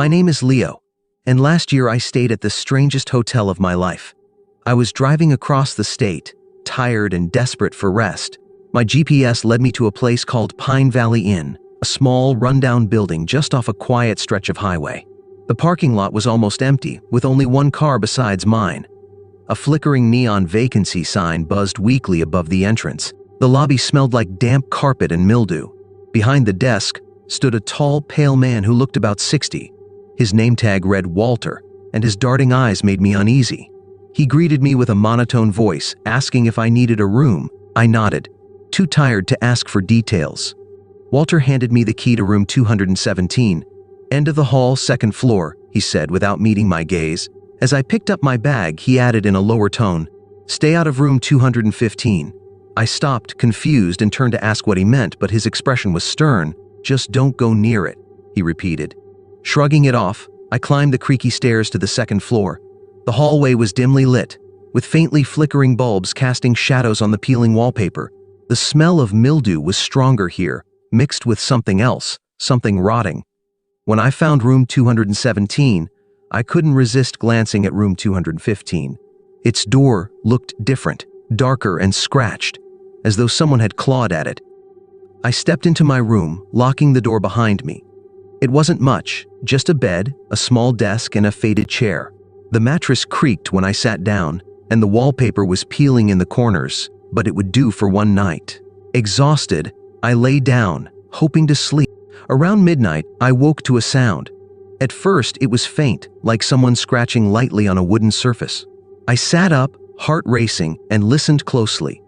My name is Leo, and last year I stayed at the strangest hotel of my life. I was driving across the state, tired and desperate for rest. My GPS led me to a place called Pine Valley Inn, a small, rundown building just off a quiet stretch of highway. The parking lot was almost empty, with only one car besides mine. A flickering neon vacancy sign buzzed weakly above the entrance. The lobby smelled like damp carpet and mildew. Behind the desk stood a tall, pale man who looked about 60. His name tag read Walter, and his darting eyes made me uneasy. He greeted me with a monotone voice, asking if I needed a room. I nodded, too tired to ask for details. Walter handed me the key to room 217. "End of the hall, second floor," he said without meeting my gaze. As I picked up my bag, he added in a lower tone, "Stay out of room 215. I stopped, confused, and turned to ask what he meant, but his expression was stern. "Just don't go near it," he repeated. Shrugging it off, I climbed the creaky stairs to the second floor. The hallway was dimly lit, with faintly flickering bulbs casting shadows on the peeling wallpaper. The smell of mildew was stronger here, mixed with something else, something rotting. When I found room 217, I couldn't resist glancing at room 215. Its door looked different, darker and scratched, as though someone had clawed at it. I stepped into my room, locking the door behind me. It wasn't much, just a bed, a small desk, and a faded chair. The mattress creaked when I sat down, and the wallpaper was peeling in the corners, but it would do for one night. Exhausted, I lay down, hoping to sleep. Around midnight, I woke to a sound. At first, it was faint, like someone scratching lightly on a wooden surface. I sat up, heart racing, and listened closely.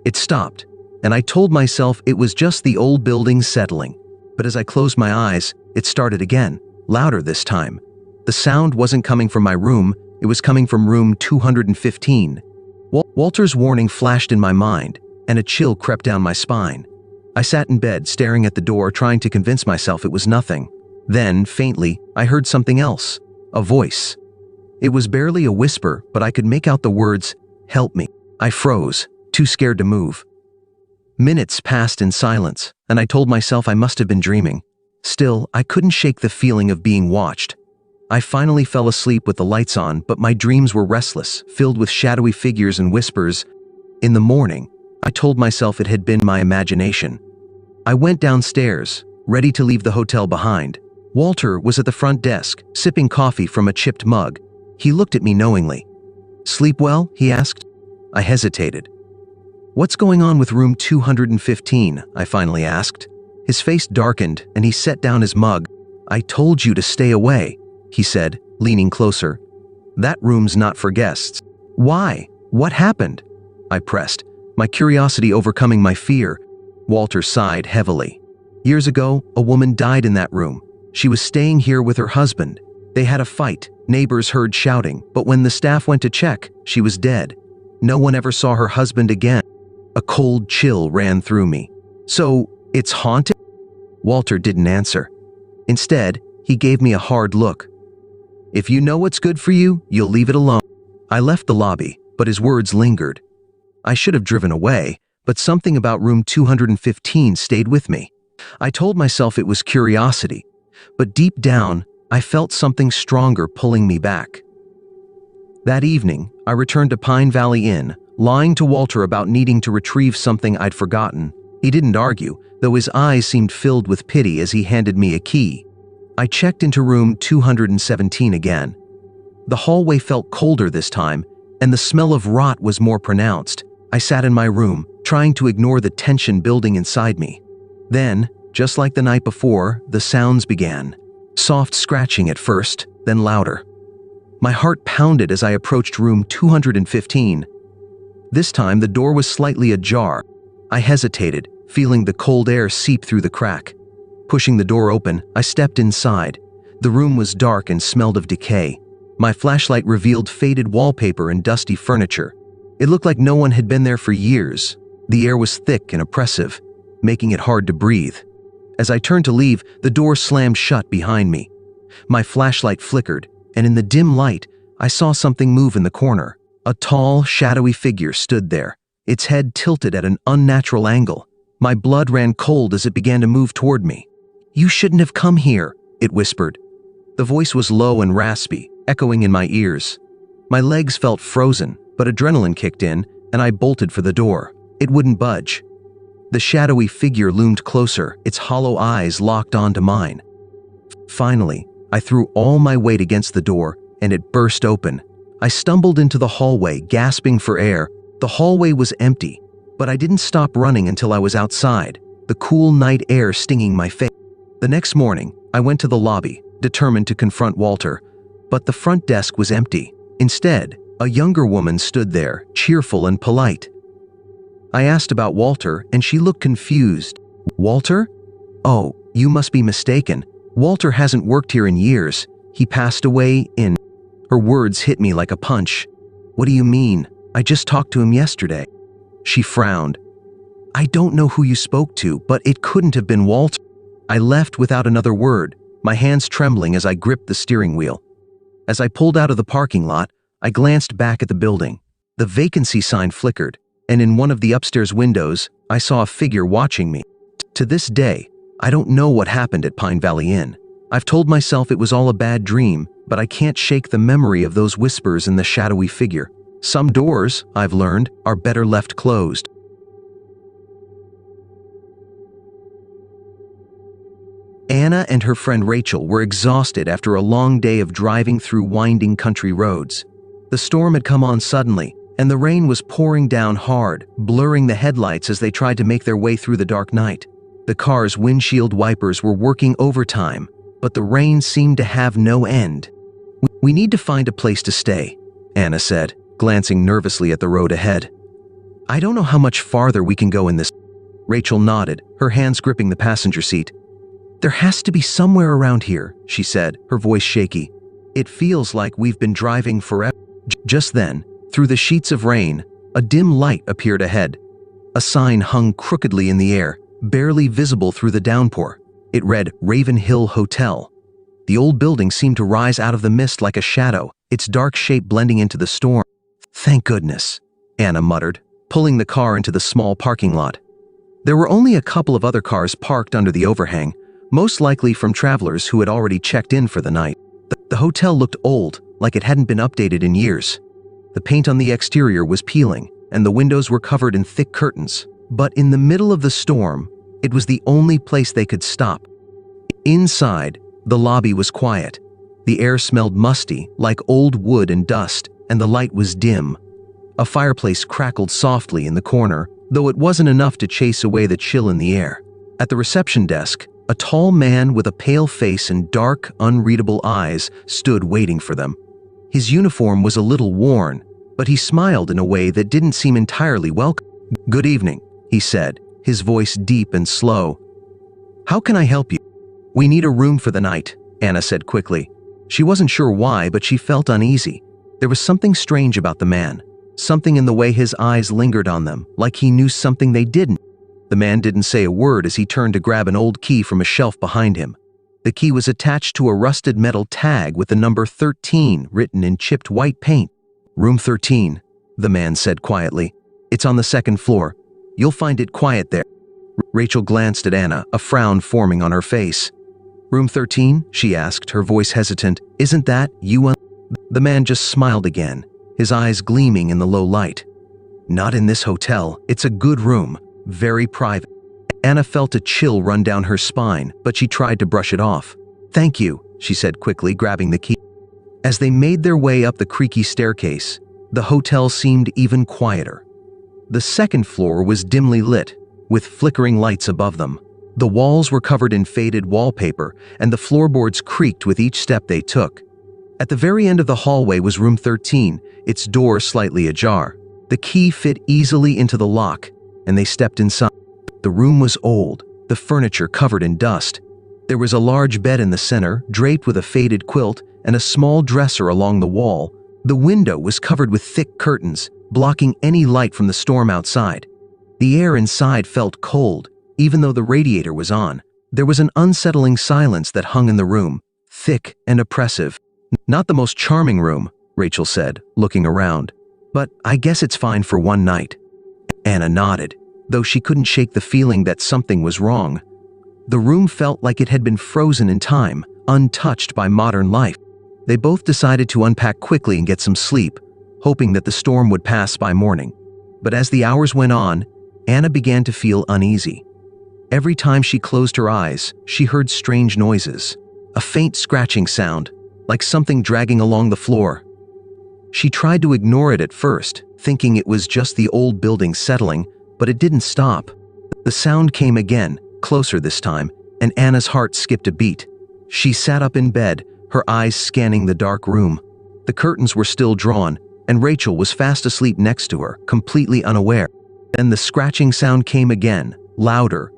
It stopped, and I told myself it was just the old building settling. But as I closed my eyes, it started again, louder this time. The sound wasn't coming from my room, it was coming from room 215. Walter's warning flashed in my mind, and a chill crept down my spine. I sat in bed, staring at the door, trying to convince myself it was nothing. Then, faintly, I heard something else, a voice. It was barely a whisper, but I could make out the words, "Help me." I froze, too scared to move. Minutes passed in silence, and I told myself I must have been dreaming. Still, I couldn't shake the feeling of being watched. I finally fell asleep with the lights on, but my dreams were restless, filled with shadowy figures and whispers. In the morning, I told myself it had been my imagination. I went downstairs, ready to leave the hotel behind. Walter was at the front desk, sipping coffee from a chipped mug. He looked at me knowingly. "Sleep well?" he asked. I hesitated. "What's going on with room 215? I finally asked. His face darkened, and he set down his mug. "I told you to stay away," he said, leaning closer. "That room's not for guests." "Why? What happened?" I pressed, my curiosity overcoming my fear. Walter sighed heavily. "Years ago, a woman died in that room. She was staying here with her husband. They had a fight, neighbors heard shouting, but when the staff went to check, she was dead. No one ever saw her husband again." A cold chill ran through me. "So, it's haunted?" Walter didn't answer. Instead, he gave me a hard look. "If you know what's good for you, you'll leave it alone." I left the lobby, but his words lingered. I should have driven away, but something about room 215 stayed with me. I told myself it was curiosity, but deep down, I felt something stronger pulling me back. That evening, I returned to Pine Valley Inn, lying to Walter about needing to retrieve something I'd forgotten. He didn't argue, though his eyes seemed filled with pity as he handed me a key. I checked into room 217 again. The hallway felt colder this time, and the smell of rot was more pronounced. I sat in my room, trying to ignore the tension building inside me. Then, just like the night before, the sounds began. Soft scratching at first, then louder. My heart pounded as I approached room 215. This time, the door was slightly ajar. I hesitated, feeling the cold air seep through the crack. Pushing the door open, I stepped inside. The room was dark and smelled of decay. My flashlight revealed faded wallpaper and dusty furniture. It looked like no one had been there for years. The air was thick and oppressive, making it hard to breathe. As I turned to leave, the door slammed shut behind me. My flashlight flickered, and in the dim light, I saw something move in the corner. A tall, shadowy figure stood there, its head tilted at an unnatural angle. My blood ran cold as it began to move toward me. "You shouldn't have come here," it whispered. The voice was low and raspy, echoing in my ears. My legs felt frozen, but adrenaline kicked in, and I bolted for the door. It wouldn't budge. The shadowy figure loomed closer, its hollow eyes locked onto mine. Finally, I threw all my weight against the door, and it burst open. I stumbled into the hallway, gasping for air. The hallway was empty, but I didn't stop running until I was outside, the cool night air stinging my face. The next morning, I went to the lobby, determined to confront Walter, but the front desk was empty. Instead, a younger woman stood there, cheerful and polite. I asked about Walter, and she looked confused. "Walter? Oh, you must be mistaken. Walter hasn't worked here in years. He passed away in..." Her words hit me like a punch. "What do you mean? I just talked to him yesterday." She frowned. "I don't know who you spoke to, but it couldn't have been Walter." I left without another word, my hands trembling as I gripped the steering wheel. As I pulled out of the parking lot, I glanced back at the building. The vacancy sign flickered, and in one of the upstairs windows, I saw a figure watching me. To this day, I don't know what happened at Pine Valley Inn. I've told myself it was all a bad dream, but I can't shake the memory of those whispers and the shadowy figure. Some doors, I've learned, are better left closed. Anna and her friend Rachel were exhausted after a long day of driving through winding country roads. The storm had come on suddenly, and the rain was pouring down hard, blurring the headlights as they tried to make their way through the dark night. The car's windshield wipers were working overtime, but the rain seemed to have no end. "We need to find a place to stay," Anna said, glancing nervously at the road ahead. "I don't know how much farther we can go in this." Rachel nodded, her hands gripping the passenger seat. "There has to be somewhere around here," she said, her voice shaky. "It feels like we've been driving forever." Just then, through the sheets of rain, a dim light appeared ahead. A sign hung crookedly in the air, barely visible through the downpour. It read Raven Hill Hotel. The old building seemed to rise out of the mist like a shadow, its dark shape blending into the storm. "Thank goodness," Anna muttered, pulling the car into the small parking lot. There were only a couple of other cars parked under the overhang, most likely from travelers who had already checked in for the night. The hotel looked old, like it hadn't been updated in years. The paint on the exterior was peeling, and the windows were covered in thick curtains. But in the middle of the storm, it was the only place they could stop. Inside, the lobby was quiet. The air smelled musty, like old wood and dust, and the light was dim. A fireplace crackled softly in the corner, though it wasn't enough to chase away the chill in the air. At the reception desk, a tall man with a pale face and dark, unreadable eyes stood waiting for them. His uniform was a little worn, but he smiled in a way that didn't seem entirely welcome. "Good evening," he said, his voice deep and slow. "How can I help you?" "We need a room for the night," Anna said quickly. She wasn't sure why, but she felt uneasy. There was something strange about the man, something in the way his eyes lingered on them, like he knew something they didn't. The man didn't say a word as he turned to grab an old key from a shelf behind him. The key was attached to a rusted metal tag with the number 13 written in chipped white paint. "Room 13, the man said quietly. "It's on the second floor. You'll find it quiet there." Rachel glanced at Anna, a frown forming on her face. "Room 13, she asked, her voice hesitant. "Isn't that you?" The man just smiled again, his eyes gleaming in the low light. "Not in this hotel. It's a good room. Very private." Anna felt a chill run down her spine, but she tried to brush it off. "Thank you," she said quickly, grabbing the key. As they made their way up the creaky staircase, the hotel seemed even quieter. The second floor was dimly lit, with flickering lights above them. The walls were covered in faded wallpaper, and the floorboards creaked with each step they took. At the very end of the hallway was room 13, its door slightly ajar. The key fit easily into the lock, and they stepped inside. The room was old, the furniture covered in dust. There was a large bed in the center, draped with a faded quilt, and a small dresser along the wall. The window was covered with thick curtains, blocking any light from the storm outside. The air inside felt cold, even though the radiator was on. There was an unsettling silence that hung in the room, thick and oppressive. "Not the most charming room," Rachel said, looking around. "But I guess it's fine for one night." Anna nodded, though she couldn't shake the feeling that something was wrong. The room felt like it had been frozen in time, untouched by modern life. They both decided to unpack quickly and get some sleep, hoping that the storm would pass by morning. But as the hours went on, Anna began to feel uneasy. Every time she closed her eyes, she heard strange noises, a faint scratching sound, like something dragging along the floor. She tried to ignore it at first, thinking it was just the old building settling, but it didn't stop. The sound came again, closer this time, and Anna's heart skipped a beat. She sat up in bed, her eyes scanning the dark room. The curtains were still drawn, and Rachel was fast asleep next to her, completely unaware. Then the scratching sound came again, louder,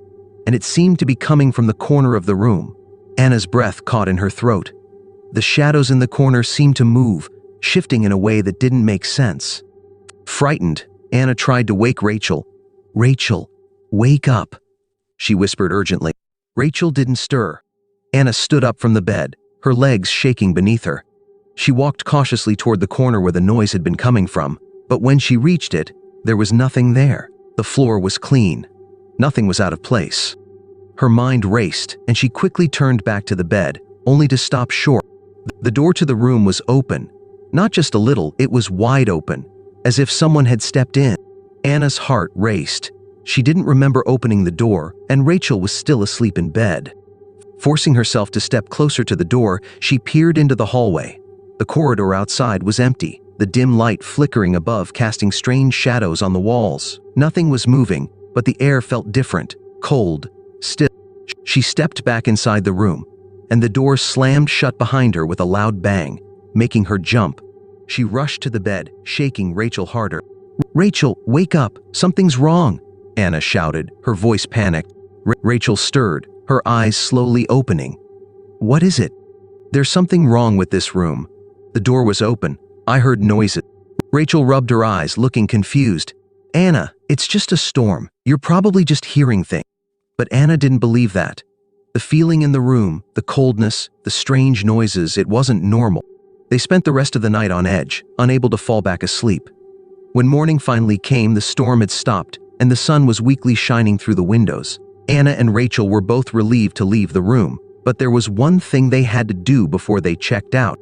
and it seemed to be coming from the corner of the room. Anna's breath caught in her throat. The shadows in the corner seemed to move, shifting in a way that didn't make sense. Frightened, Anna tried to wake Rachel. "Rachel, wake up," she whispered urgently. Rachel didn't stir. Anna stood up from the bed, her legs shaking beneath her. She walked cautiously toward the corner where the noise had been coming from, but when she reached it, there was nothing there. The floor was clean. Nothing was out of place. Her mind raced, and she quickly turned back to the bed, only to stop short. The door to the room was open. Not just a little, it was wide open, as if someone had stepped in. Anna's heart raced. She didn't remember opening the door, and Rachel was still asleep in bed. Forcing herself to step closer to the door, she peered into the hallway. The corridor outside was empty, the dim light flickering above, casting strange shadows on the walls. Nothing was moving, but the air felt different, cold, still. She stepped back inside the room, and the door slammed shut behind her with a loud bang, making her jump. She rushed to the bed, shaking Rachel harder. "Rachel, wake up! Something's wrong!" Anna shouted, her voice panicked. Rachel stirred, her eyes slowly opening. "What is it?" "There's something wrong with this room. The door was open. I heard noises." Rachel rubbed her eyes, looking confused. "Anna, it's just a storm. You're probably just hearing things." But Anna didn't believe that. The feeling in the room, the coldness, the strange noises, it wasn't normal. They spent the rest of the night on edge, unable to fall back asleep. When morning finally came, the storm had stopped, and the sun was weakly shining through the windows. Anna and Rachel were both relieved to leave the room, but there was one thing they had to do before they checked out.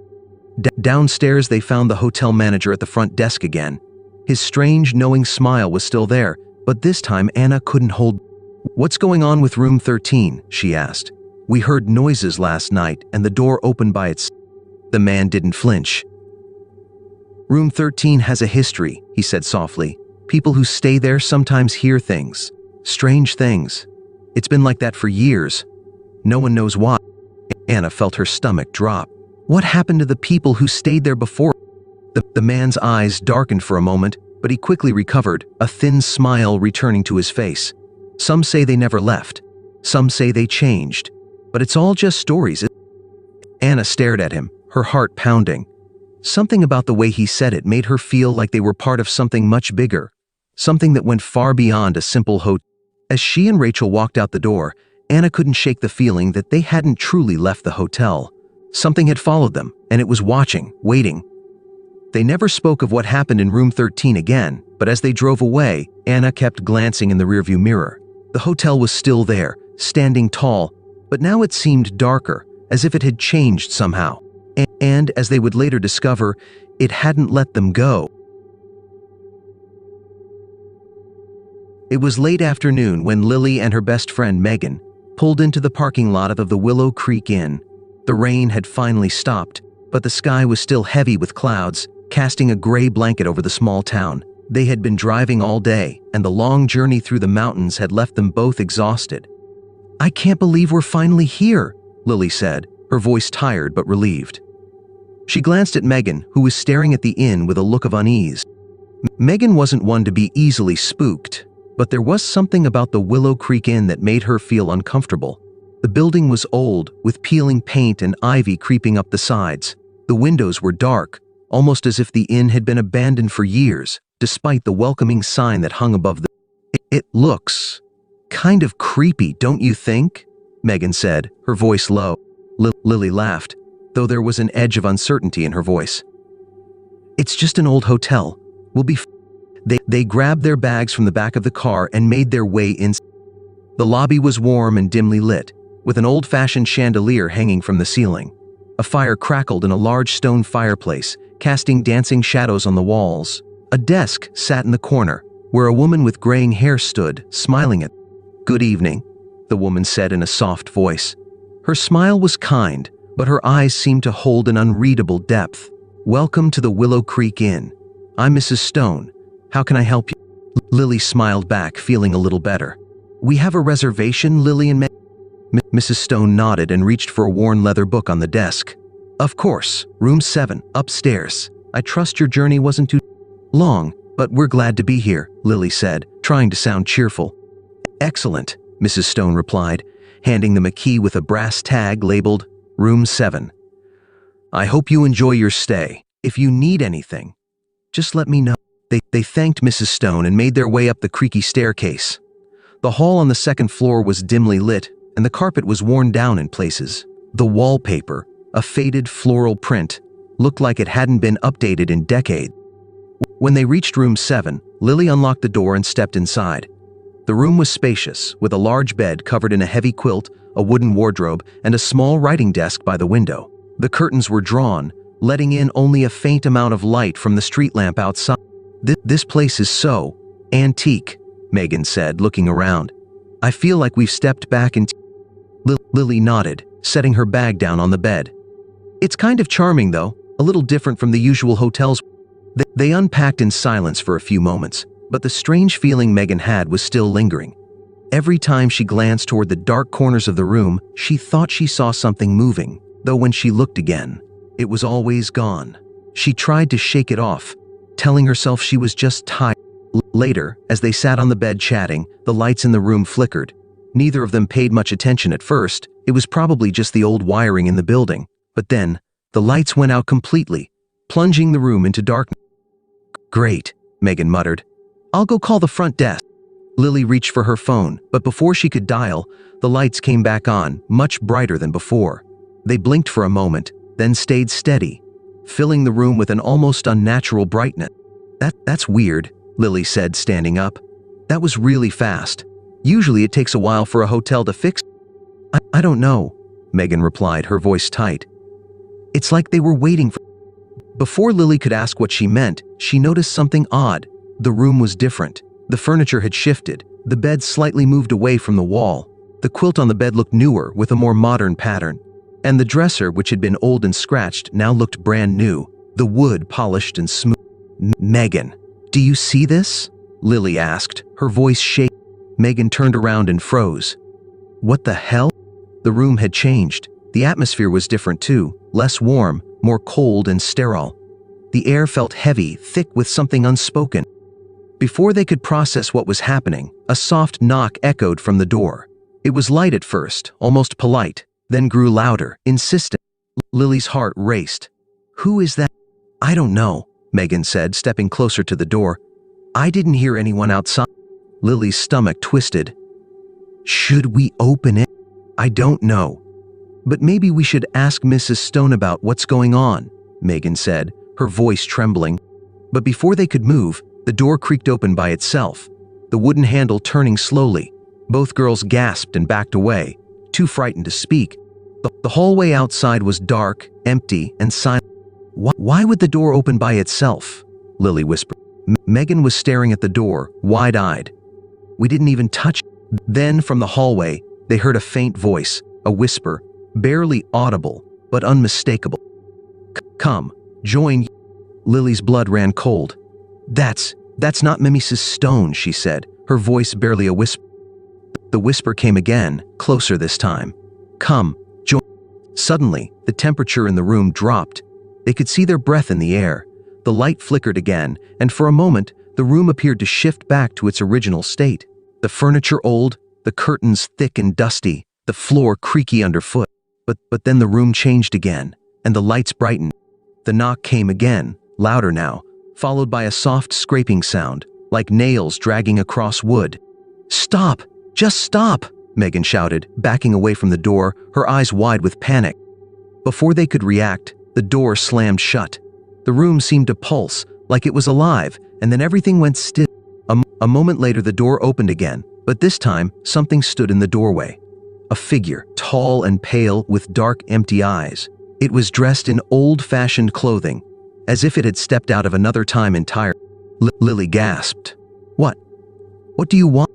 Downstairs, they found the hotel manager at the front desk again. His strange, knowing smile was still there, but this time Anna couldn't hold. "What's going on with room 13? She asked. "We heard noises last night, and the door opened by itself." The man didn't flinch. "Room 13 has a history," he said softly. "People who stay there sometimes hear things. Strange things. It's been like that for years. No one knows why." Anna felt her stomach drop. What happened to the people who stayed there before? The man's eyes darkened for a moment, but he quickly recovered, a thin smile returning to his face. "Some say they never left. Some say they changed. But it's all just stories." Anna stared at him, her heart pounding. Something about the way he said it made her feel like they were part of something much bigger, something that went far beyond a simple hotel. As she and Rachel walked out the door, Anna couldn't shake the feeling that they hadn't truly left the hotel. Something had followed them, and it was watching, waiting. They never spoke of what happened in room 13 again, but as they drove away, Anna kept glancing in the rearview mirror. The hotel was still there, standing tall, but now it seemed darker, as if it had changed somehow. And, as they would later discover, it hadn't let them go. It was late afternoon when Lily and her best friend Megan pulled into the parking lot of the Willow Creek Inn. The rain had finally stopped, but the sky was still heavy with clouds, casting a gray blanket over the small town. They had been driving all day, and the long journey through the mountains had left them both exhausted. "I can't believe we're finally here," Lily said, her voice tired but relieved. She glanced at Megan, who was staring at the inn with a look of unease. Megan wasn't one to be easily spooked, but there was something about the Willow Creek Inn that made her feel uncomfortable. The building was old, with peeling paint and ivy creeping up the sides. The windows were dark, almost as if the inn had been abandoned for years, despite the welcoming sign that hung above the... "It looks kind of creepy, don't you think?" Megan said, her voice low. Lily laughed, though there was an edge of uncertainty in her voice. "It's just an old hotel. We'll be They grabbed their bags from the back of the car and made their way in. The lobby was warm and dimly lit, with an old-fashioned chandelier hanging from the ceiling. A fire crackled in a large stone fireplace, casting dancing shadows on the walls. A desk sat in the corner, where a woman with graying hair stood, smiling at them. "Good evening," the woman said in a soft voice. Her smile was kind, but her eyes seemed to hold an unreadable depth. "Welcome to the Willow Creek Inn. I'm Mrs. Stone. How can I help you?" Lily smiled back, feeling a little better. "We have a reservation, Lily and Mrs. Stone nodded and reached for a worn leather book on the desk. "Of course, room 7, upstairs. I trust your journey wasn't too long, but we're glad to be here," Lily said, trying to sound cheerful. "Excellent," Mrs. Stone replied, handing them a key with a brass tag labeled Room 7. "I hope you enjoy your stay. If you need anything, just let me know." They thanked Mrs. Stone and made their way up the creaky staircase. The hall on the second floor was dimly lit, and the carpet was worn down in places. The wallpaper, a faded floral print, looked like it hadn't been updated in decades. When they reached room 7, Lily unlocked the door and stepped inside. The room was spacious, with a large bed covered in a heavy quilt, a wooden wardrobe, and a small writing desk by the window. The curtains were drawn, letting in only a faint amount of light from the street lamp outside. This place is so antique," Megan said, looking around. "I feel like we've stepped back in Lily nodded, setting her bag down on the bed. "It's kind of charming, though, a little different from the usual hotels." They unpacked in silence for a few moments, but the strange feeling Megan had was still lingering. Every time she glanced toward the dark corners of the room, she thought she saw something moving, though when she looked again, it was always gone. She tried to shake it off, telling herself she was just tired. Later, as they sat on the bed chatting, the lights in the room flickered. Neither of them paid much attention at first. It was probably just the old wiring in the building. But then, the lights went out completely, plunging the room into darkness. "Great," Megan muttered. "I'll go call the front desk." Lily reached for her phone, but before she could dial, the lights came back on, much brighter than before. They blinked for a moment, then stayed steady, filling the room with an almost unnatural brightness. That's weird," Lily said, standing up. "That was really fast. Usually it takes a while for a hotel to fix." I don't know," Megan replied, her voice tight. "It's like they were waiting for..." Before Lily could ask what she meant, she noticed something odd. The room was different. The furniture had shifted. The bed slightly moved away from the wall. The quilt on the bed looked newer, with a more modern pattern. And the dresser, which had been old and scratched, now looked brand new, the wood polished and smooth. "Megan, do you see this?" Lily asked, her voice shaking. Megan turned around and froze. "What the hell?" The room had changed. The atmosphere was different too, less warm, more cold and sterile. The air felt heavy, thick with something unspoken. Before they could process what was happening, a soft knock echoed from the door. It was light at first, almost polite, then grew louder, insistent. Lily's heart raced. "Who is that?" "I don't know," Megan said, stepping closer to the door. "I didn't hear anyone outside." Lily's stomach twisted. "Should we open it?" "I don't know. But maybe we should ask Mrs. Stone about what's going on," Megan said, her voice trembling. But before they could move, the door creaked open by itself, the wooden handle turning slowly. Both girls gasped and backed away, too frightened to speak. The hallway outside was dark, empty, and silent. Why would the door open by itself?" Lily whispered. Megan was staring at the door, wide-eyed. "We didn't even touch it." Then, from the hallway, they heard a faint voice, a whisper, barely audible, but unmistakable. "Come, join." Lily's blood ran cold. That's not Mrs. Stone," she said, her voice barely a whisper. The whisper came again, closer this time. "Come, join." Suddenly, the temperature in the room dropped. They could see their breath in the air. The light flickered again, and for a moment, the room appeared to shift back to its original state. The furniture old, the curtains thick and dusty, the floor creaky underfoot. But then the room changed again, and the lights brightened. The knock came again, louder now, followed by a soft scraping sound, like nails dragging across wood. "Stop! Just stop!" Megan shouted, backing away from the door, her eyes wide with panic. Before they could react, the door slammed shut. The room seemed to pulse, like it was alive, and then everything went still. A moment later the door opened again, but this time, something stood in the doorway. a figure, tall and pale with dark, empty eyes. It was dressed in old-fashioned clothing, as if it had stepped out of another time entirely. Lily gasped. What? What do you want?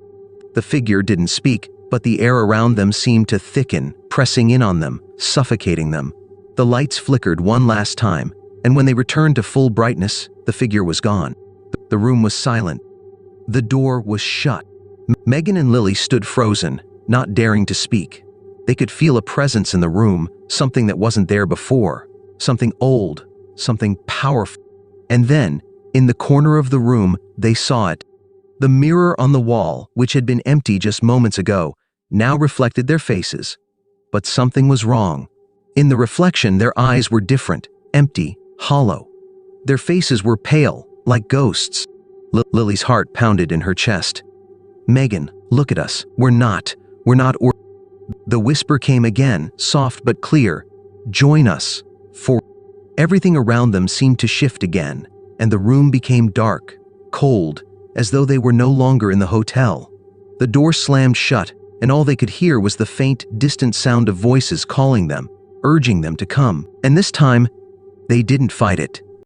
The figure didn't speak, but the air around them seemed to thicken, pressing in on them, suffocating them. The lights flickered one last time, and when they returned to full brightness, the figure was gone. The room was silent. The door was shut. Megan and Lily stood frozen, not daring to speak. They could feel a presence in the room, something that wasn't there before, something old, something powerful. And then, in the corner of the room, they saw it. The mirror on the wall, which had been empty just moments ago, now reflected their faces. But something was wrong. In the reflection, their eyes were different, empty, hollow. Their faces were pale, like ghosts. Lily's heart pounded in her chest. Megan, look at us. We're not. The whisper came again, soft but clear. Join us. For everything around them seemed to shift again, and the room became dark, cold, as though they were no longer in the hotel. The door slammed shut, and all they could hear was the faint, distant sound of voices calling them, urging them to come. And this time, they didn't fight it.